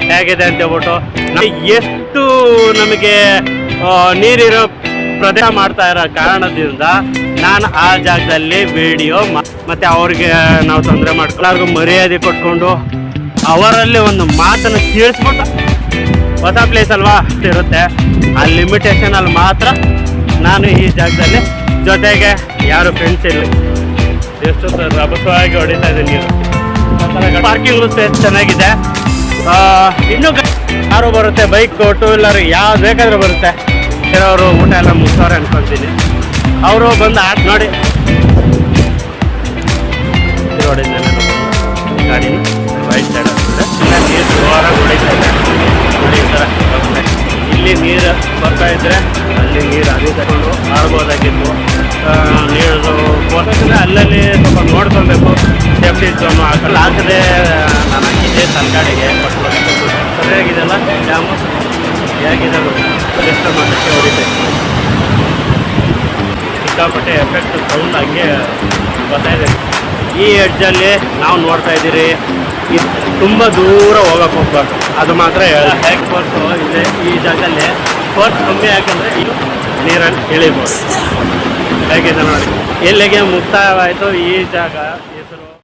ಹೇಗಿದೆ ಅಂತ ಹೇಳ್ಬಿಟ್ಟು ಎಷ್ಟು ನಮಗೆ ನೀರಿರೋ ಪ್ರದೇಶ ಮಾಡ್ತಾ ಇರೋ ಕಾರಣದಿಂದ ನಾನು ಆ ಜಾಗದಲ್ಲಿ ವಿಡಿಯೋ ಮತ್ತೆ ಅವ್ರಿಗೆ ನಾವು ತೊಂದರೆ ಮಾಡ್ಕೊಳ್ಳೋರ್ಗು ಮರ್ಯಾದೆ ಕೊಟ್ಕೊಂಡು ಅವರಲ್ಲಿ ಒಂದು ಮಾತನ್ನು ತಿಳಿಸ್ಬಿಟ್ಟು ಹೊಸ ಪ್ಲೇಸ್ ಅಲ್ವಾ ಇರುತ್ತೆ ಆ ಲಿಮಿಟೇಷನಲ್ಲಿ ಮಾತ್ರ ನಾನು ಈ ಜಾಗದಲ್ಲಿ ಜೊತೆಗೆ ಯಾರು ಫ್ರೆಂಡ್ಸ್ ಇರಲಿ ಎಷ್ಟು ರಭಸವಾಗಿ ಹೊಡಿತಾ ಇದೆ ನೀರು. ಪಾರ್ಕಿಂಗ್ ಸ್ಪೇಸ್ ಚೆನ್ನಾಗಿದೆ. ಇನ್ನೂ ಕಾರು ಬರುತ್ತೆ, ಬೈಕ್, ಟೂ ವೀಲರ್ ಯಾವ್ದು ಬೇಕಾದ್ರೂ ಬರುತ್ತೆ. ಕೆಲವರು ಊಟ ಎಲ್ಲ ಮುಗಿಸೋರೆ ಅನ್ಕೊತೀನಿ. ಅವರು ಬಂದು ನೋಡಿ ಗಾಡಿನ ರೈಟ್ ಸೈಡ್ ಆಗ್ತದೆ. ನೀರು ಜೋರಾಗಿ ಹೊಡಿತಾ ಇದೆ. ನೋಡಿ ಈ ಥರ ಇಲ್ಲಿ ನೀರು ಬರ್ತಾ ಇದ್ರೆ ಅಲ್ಲಿ ನೀರು ಅದೇ ತಗೊಂಡು ಆಡ್ಬೋದಾಗಿತ್ತು. ನೀರು ಬೋದ್ರೆ ಅಲ್ಲಲ್ಲಿ ಸ್ವಲ್ಪ ನೋಡ್ಕೊಬೇಕು. ಸೇಫ್ಟಿ ಝೋನು ಹಾಕದೆ ನಾನು ಹಾಕಿದ್ದೆ ತಲಕಾಡಿಗೆ ಸರಿಯಾಗಿದೆಲ್ಲ ಡ್ಯಾಮು ಹೇಗಿದೆ ಎಷ್ಟು ಮಾಡೋಕ್ಕೆ ಹೊಡಿತೈತೆ. ಸಿಕ್ಕಾಪಟ್ಟೆ ಎಫೆಕ್ಟ್ ಸೌಂಡ್ ಹಂಗೆ ಬರ್ತಾ ಇದೆ. ಈ ಎಡ್ಜಲ್ಲಿ ನಾವು ನೋಡ್ತಾ ಇದ್ದೀರಿ ತುಂಬ ದೂರ ಹೋಗಕ್ಕೆ ಹೋಗ್ಬಾರ್ದು, ಅದು ಮಾತ್ರ ಹೇಗೆ ಫೋರ್ಸು ಇದೆ. ಈ ಜಾಗದಲ್ಲಿ ಫೋರ್ಸ್ ಕಮ್ಮಿ ಯಾಕಂದರೆ ಇದು ನೀರಲ್ಲಿ ಇಳಿಬೋದು. ಹೇಗಿದೆ ನೋಡಿ ಎಲ್ಲಿಗೆ ಮುಕ್ತಾಯವಾಯಿತು ಈ ಜಾಗ.